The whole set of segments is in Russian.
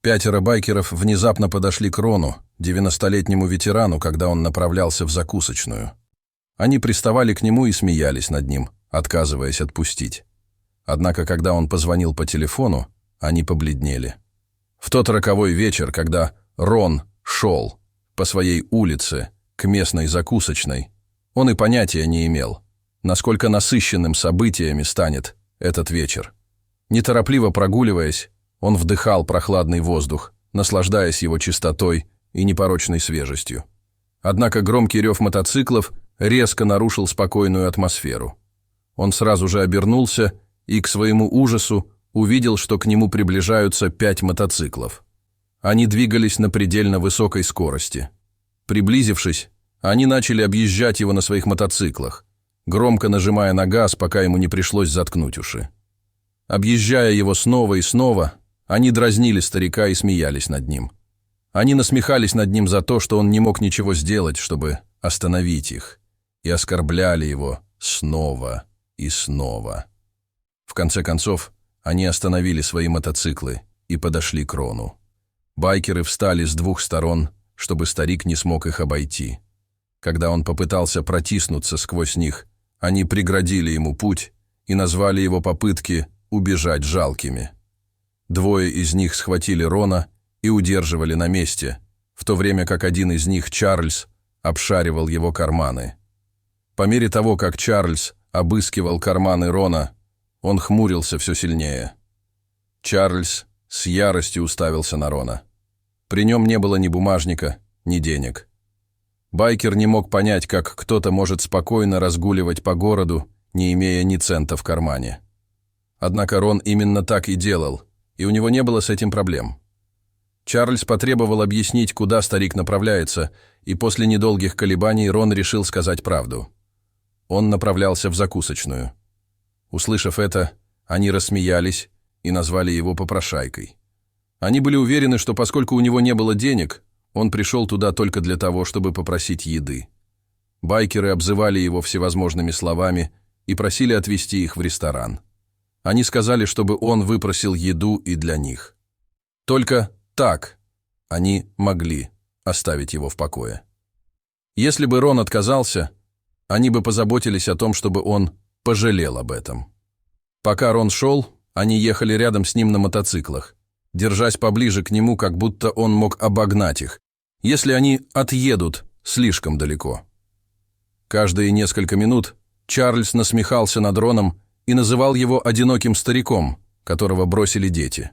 5 байкеров внезапно подошли к Рону, 90-летнему ветерану, когда он направлялся в закусочную. Они приставали к нему и смеялись над ним, отказываясь отпустить. Однако, когда он позвонил по телефону, они побледнели. В тот роковой вечер, когда Рон шел по своей улице к местной закусочной, он и понятия не имел, насколько насыщенным событиями станет этот вечер. Неторопливо прогуливаясь, он вдыхал прохладный воздух, наслаждаясь его чистотой и непорочной свежестью. Однако громкий рев мотоциклов резко нарушил спокойную атмосферу. Он сразу же обернулся и, к своему ужасу, увидел, что к нему приближаются 5 мотоциклов. Они двигались на предельно высокой скорости. Приблизившись, они начали объезжать его на своих мотоциклах, громко нажимая на газ, пока ему не пришлось заткнуть уши. Объезжая его снова и снова, они дразнили старика и смеялись над ним. Они насмехались над ним за то, что он не мог ничего сделать, чтобы остановить их, и оскорбляли его снова и снова. В конце концов, они остановили свои мотоциклы и подошли к Рону. Байкеры встали с 2 сторон, чтобы старик не смог их обойти. Когда он попытался протиснуться сквозь них, они преградили ему путь и назвали его попытки убежать жалкими. 2 из них схватили Рона и удерживали на месте, в то время как один из них, Чарльз, обшаривал его карманы. По мере того, как Чарльз обыскивал карманы Рона, он хмурился все сильнее. Чарльз с яростью уставился на Рона. При нем не было ни бумажника, ни денег. Байкер не мог понять, как кто-то может спокойно разгуливать по городу, не имея ни цента в кармане. Однако Рон именно так и делал, и у него не было с этим проблем. Чарльз потребовал объяснить, куда старик направляется, и после недолгих колебаний Рон решил сказать правду. Он направлялся в закусочную. Услышав это, они рассмеялись и назвали его попрошайкой. Они были уверены, что поскольку у него не было денег, он пришел туда только для того, чтобы попросить еды. Байкеры обзывали его всевозможными словами и просили отвезти их в ресторан. Они сказали, чтобы он выпросил еду и для них. Только так они могли оставить его в покое. Если бы Рон отказался, они бы позаботились о том, чтобы он пожалел об этом. Пока Рон шел, они ехали рядом с ним на мотоциклах, держась поближе к нему, как будто он мог обогнать их, если они отъедут слишком далеко. Каждые несколько минут Чарльз насмехался над Роном и называл его одиноким стариком, которого бросили дети.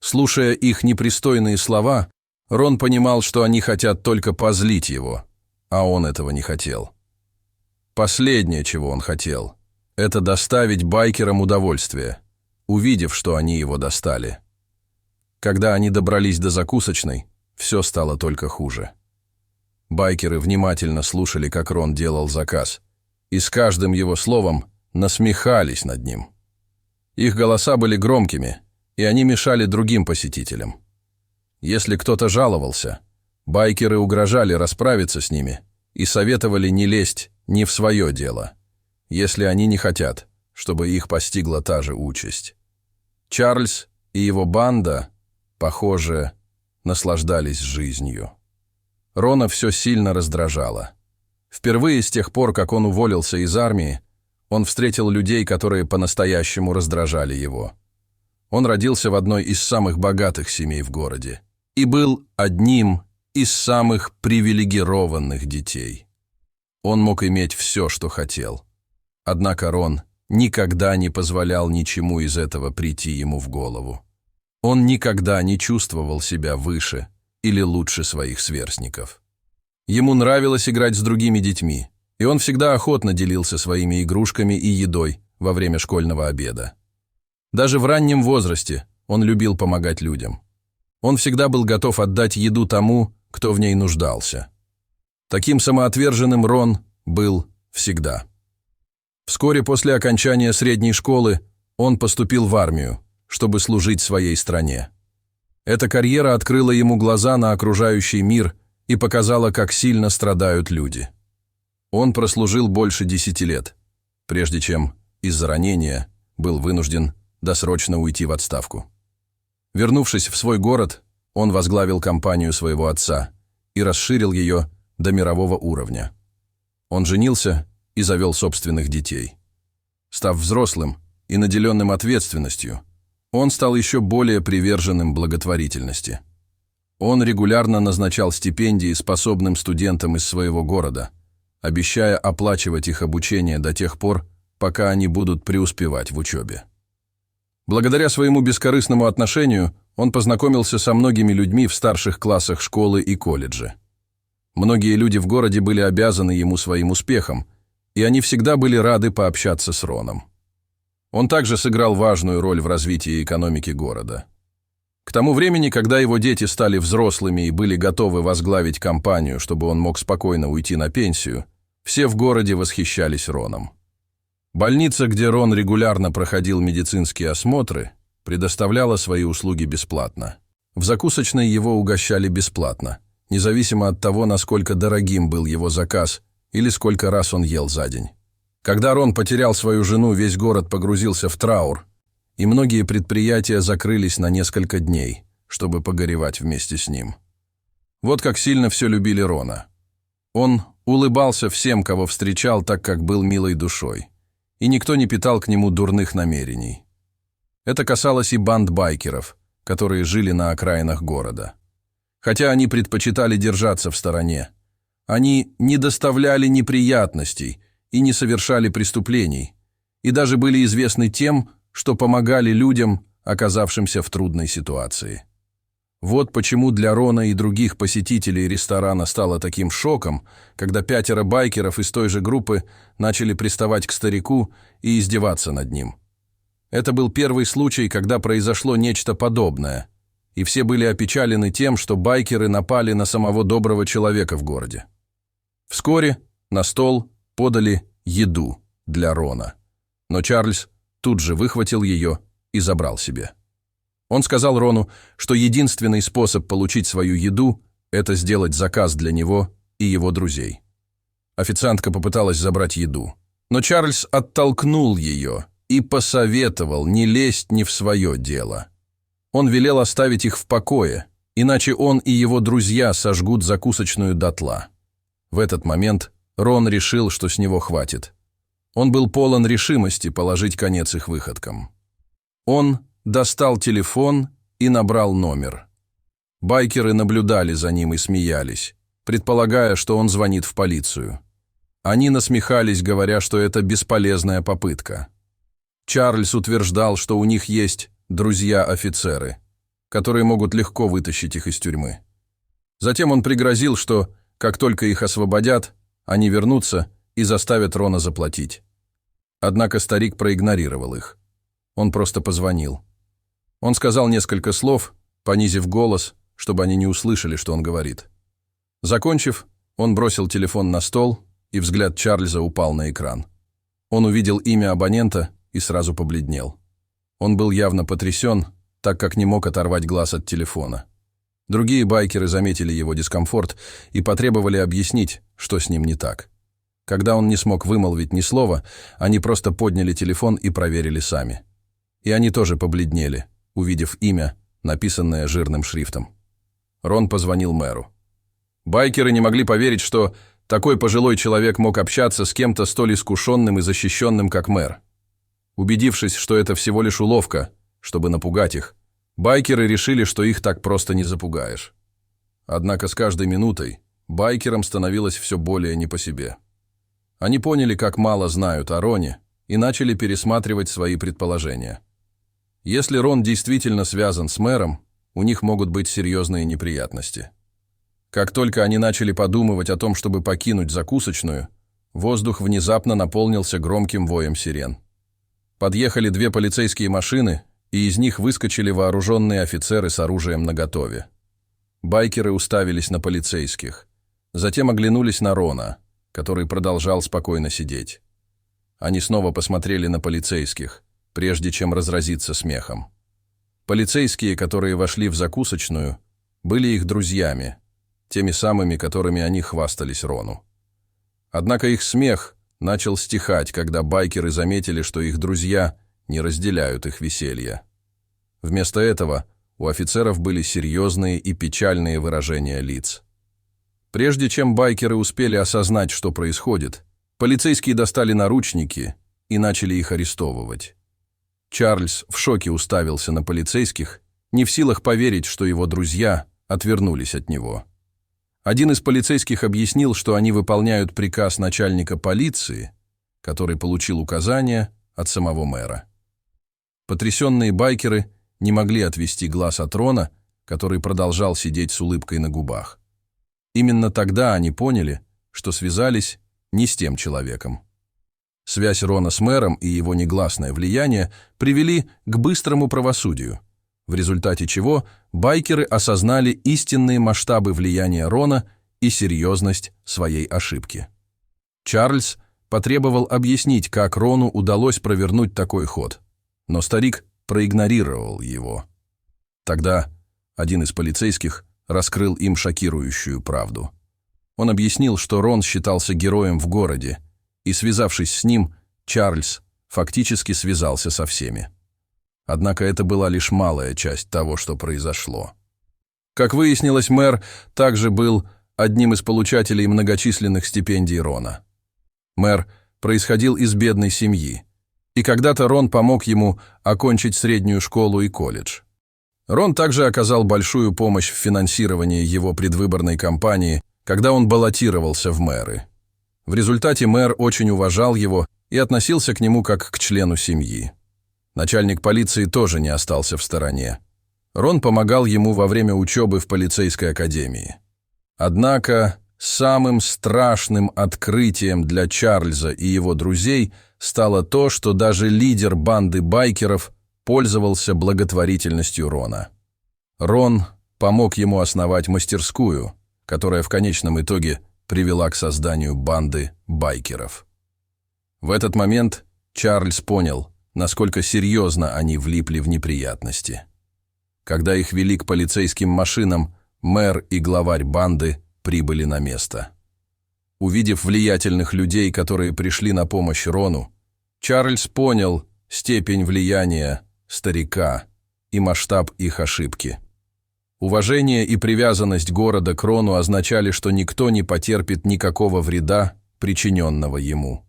Слушая их непристойные слова, Рон понимал, что они хотят только позлить его, а он этого не хотел. Последнее, чего он хотел, это доставить байкерам удовольствие, увидев, что они его достали. Когда они добрались до закусочной, все стало только хуже. Байкеры внимательно слушали, как Рон делал заказ, и с каждым его словом насмехались над ним. Их голоса были громкими, и они мешали другим посетителям. Если кто-то жаловался, байкеры угрожали расправиться с ними и советовали не лезть ни в свое дело, если они не хотят, чтобы их постигла та же участь. Чарльз и его банда, похоже, наслаждались жизнью. Рона все сильно раздражало. Впервые с тех пор, как он уволился из армии, он встретил людей, которые по-настоящему раздражали его. Он родился в одной из самых богатых семей в городе и был одним из самых привилегированных детей. Он мог иметь все, что хотел. Однако Рон никогда не позволял ничему из этого прийти ему в голову. Он никогда не чувствовал себя выше или лучше своих сверстников. Ему нравилось играть с другими детьми, и он всегда охотно делился своими игрушками и едой во время школьного обеда. Даже в раннем возрасте он любил помогать людям. Он всегда был готов отдать еду тому, кто в ней нуждался. Таким самоотверженным Рон был всегда. Вскоре после окончания средней школы он поступил в армию, чтобы служить своей стране. Эта карьера открыла ему глаза на окружающий мир и показала, как сильно страдают люди. Он прослужил больше 10 лет, прежде чем из-за ранения был вынужден досрочно уйти в отставку. Вернувшись в свой город, Он возглавил компанию своего отца и расширил ее до мирового уровня. Он женился и завел собственных детей. Став взрослым и наделенным ответственностью, он стал еще более приверженным благотворительности. Он регулярно назначал стипендии способным студентам из своего города, обещая оплачивать их обучение до тех пор, пока они будут преуспевать в учебе. Благодаря своему бескорыстному отношению он познакомился со многими людьми в старших классах школы и колледжа. Многие люди в городе были обязаны ему своим успехом, и они всегда были рады пообщаться с Роном. Он также сыграл важную роль в развитии экономики города. К тому времени, когда его дети стали взрослыми и были готовы возглавить компанию, чтобы он мог спокойно уйти на пенсию, все в городе восхищались Роном. Больница, где Рон регулярно проходил медицинские осмотры, предоставляла свои услуги бесплатно. В закусочной его угощали бесплатно, независимо от того, насколько дорогим был его заказ или сколько раз он ел за день. Когда Рон потерял свою жену, весь город погрузился в траур, и многие предприятия закрылись на несколько дней, чтобы погоревать вместе с ним. Вот как сильно все любили Рона. Он улыбался всем, кого встречал, так как был милой душой, и никто не питал к нему дурных намерений. Это касалось и банд байкеров, которые жили на окраинах города. Хотя они предпочитали держаться в стороне, они не доставляли неприятностей и не совершали преступлений, и даже были известны тем, что помогали людям, оказавшимся в трудной ситуации. Вот почему для Рона и других посетителей ресторана стало таким шоком, когда 5 байкеров из той же группы начали приставать к старику и издеваться над ним. Это был первый случай, когда произошло нечто подобное, и все были опечалены тем, что байкеры напали на самого доброго человека в городе. Вскоре на стол подали еду для Рона, но Чарльз тут же выхватил ее и забрал себе. Он сказал Рону, что единственный способ получить свою еду – это сделать заказ для него и его друзей. Официантка попыталась забрать еду, но Чарльз оттолкнул ее и посоветовал не лезть не в свое дело. Он велел оставить их в покое, иначе он и его друзья сожгут закусочную дотла. В этот момент Рон решил, что с него хватит. Он был полон решимости положить конец их выходкам. Он достал телефон и набрал номер. Байкеры наблюдали за ним и смеялись, предполагая, что он звонит в полицию. Они насмехались, говоря, что это бесполезная попытка. Чарльз утверждал, что у них есть друзья-офицеры, которые могут легко вытащить их из тюрьмы. Затем он пригрозил, что, как только их освободят, они вернутся и заставят Рона заплатить. Однако старик проигнорировал их. Он просто позвонил. Он сказал несколько слов, понизив голос, чтобы они не услышали, что он говорит. Закончив, он бросил телефон на стол, и взгляд Чарльза упал на экран. Он увидел имя абонента и сразу побледнел. Он был явно потрясен, так как не мог оторвать глаз от телефона. Другие байкеры заметили его дискомфорт и потребовали объяснить, что с ним не так. Когда он не смог вымолвить ни слова, они просто подняли телефон и проверили сами. И они тоже побледнели, увидев имя, написанное жирным шрифтом. Рон позвонил мэру. Байкеры не могли поверить, что такой пожилой человек мог общаться с кем-то столь искушенным и защищенным, как мэр. Убедившись, что это всего лишь уловка, чтобы напугать их, байкеры решили, что их так просто не запугаешь. Однако с каждой минутой байкерам становилось все более не по себе. Они поняли, как мало знают о Роне, и начали пересматривать свои предположения. Если Рон действительно связан с мэром, у них могут быть серьезные неприятности. Как только они начали подумывать о том, чтобы покинуть закусочную, воздух внезапно наполнился громким воем сирен. Подъехали 2 полицейские машины, и из них выскочили вооруженные офицеры с оружием наготове. Байкеры уставились на полицейских, затем оглянулись на Рона, который продолжал спокойно сидеть. Они снова посмотрели на полицейских, прежде чем разразиться смехом. Полицейские, которые вошли в закусочную, были их друзьями, теми самыми, которыми они хвастались Рону. Однако их смех начал стихать, когда байкеры заметили, что их друзья не разделяют их веселье. Вместо этого у офицеров были серьезные и печальные выражения лиц. Прежде чем байкеры успели осознать, что происходит, полицейские достали наручники и начали их арестовывать. Чарльз в шоке уставился на полицейских, не в силах поверить, что его друзья отвернулись от него. Один из полицейских объяснил, что они выполняют приказ начальника полиции, который получил указания от самого мэра. Потрясенные байкеры не могли отвести глаз от Рона, который продолжал сидеть с улыбкой на губах. Именно тогда они поняли, что связались не с тем человеком. Связь Рона с мэром и его негласное влияние привели к быстрому правосудию, в результате чего байкеры осознали истинные масштабы влияния Рона и серьезность своей ошибки. Чарльз потребовал объяснить, как Рону удалось провернуть такой ход, но старик проигнорировал его. Тогда один из полицейских раскрыл им шокирующую правду. Он объяснил, что Рон считался героем в городе, и, связавшись с ним, Чарльз фактически связался со всеми. Однако это была лишь малая часть того, что произошло. Как выяснилось, мэр также был одним из получателей многочисленных стипендий Рона. Мэр происходил из бедной семьи, и когда-то Рон помог ему окончить среднюю школу и колледж. Рон также оказал большую помощь в финансировании его предвыборной кампании, когда он баллотировался в мэры. В результате мэр очень уважал его и относился к нему как к члену семьи. Начальник полиции тоже не остался в стороне. Рон помогал ему во время учебы в полицейской академии. Однако самым страшным открытием для Чарльза и его друзей стало то, что даже лидер банды байкеров пользовался благотворительностью Рона. Рон помог ему основать мастерскую, которая в конечном итоге привела к созданию банды байкеров. В этот момент Чарльз понял, насколько серьезно они влипли в неприятности. Когда их вели к полицейским машинам, мэр и главарь банды прибыли на место. Увидев влиятельных людей, которые пришли на помощь Рону, Чарльз понял степень влияния старика и масштаб их ошибки. Уважение и привязанность города к Рону означали, что никто не потерпит никакого вреда, причиненного ему.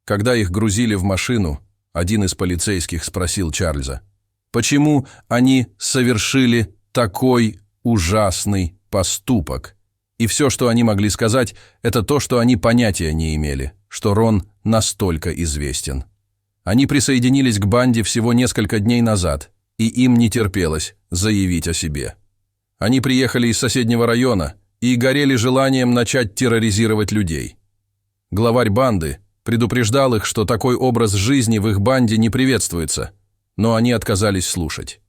Когда их грузили в машину, один из полицейских спросил Чарльза, почему они совершили такой ужасный поступок. И все, что они могли сказать, это то, что они понятия не имели, что Рон настолько известен. Они присоединились к банде всего несколько дней назад, и им не терпелось заявить о себе. Они приехали из соседнего района и горели желанием начать терроризировать людей. Главарь банды предупреждал их, что такой образ жизни в их банде не приветствуется, но они отказались слушать.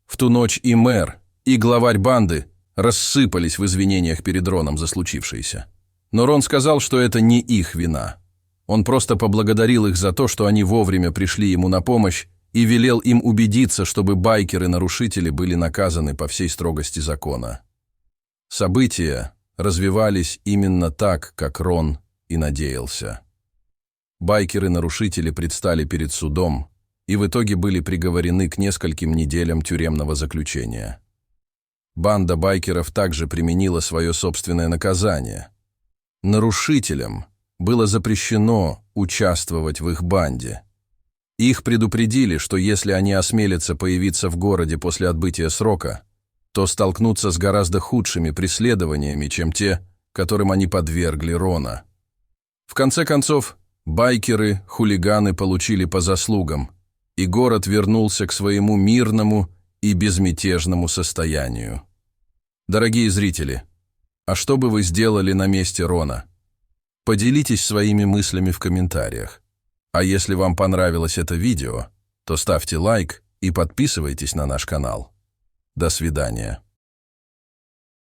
В ту ночь и мэр, и главарь банды рассыпались в извинениях перед Роном за случившееся. Но Рон сказал, что это не их вина. Он просто поблагодарил их за то, что они вовремя пришли ему на помощь, и велел им убедиться, чтобы байкеры-нарушители были наказаны по всей строгости закона. События развивались именно так, как Рон и надеялся. Байкеры-нарушители предстали перед судом и в итоге были приговорены к нескольким неделям тюремного заключения. Банда байкеров также применила свое собственное наказание. Нарушителям было запрещено участвовать в их банде. Их предупредили, что если они осмелятся появиться в городе после отбытия срока, то столкнутся с гораздо худшими преследованиями, чем те, которым они подвергли Рона. В конце концов, байкеры, хулиганы получили по заслугам, и город вернулся к своему мирному и безмятежному состоянию. Дорогие зрители, а что бы вы сделали на месте Рона? Поделитесь своими мыслями в комментариях. А если вам понравилось это видео, то ставьте лайк и подписывайтесь на наш канал. До свидания.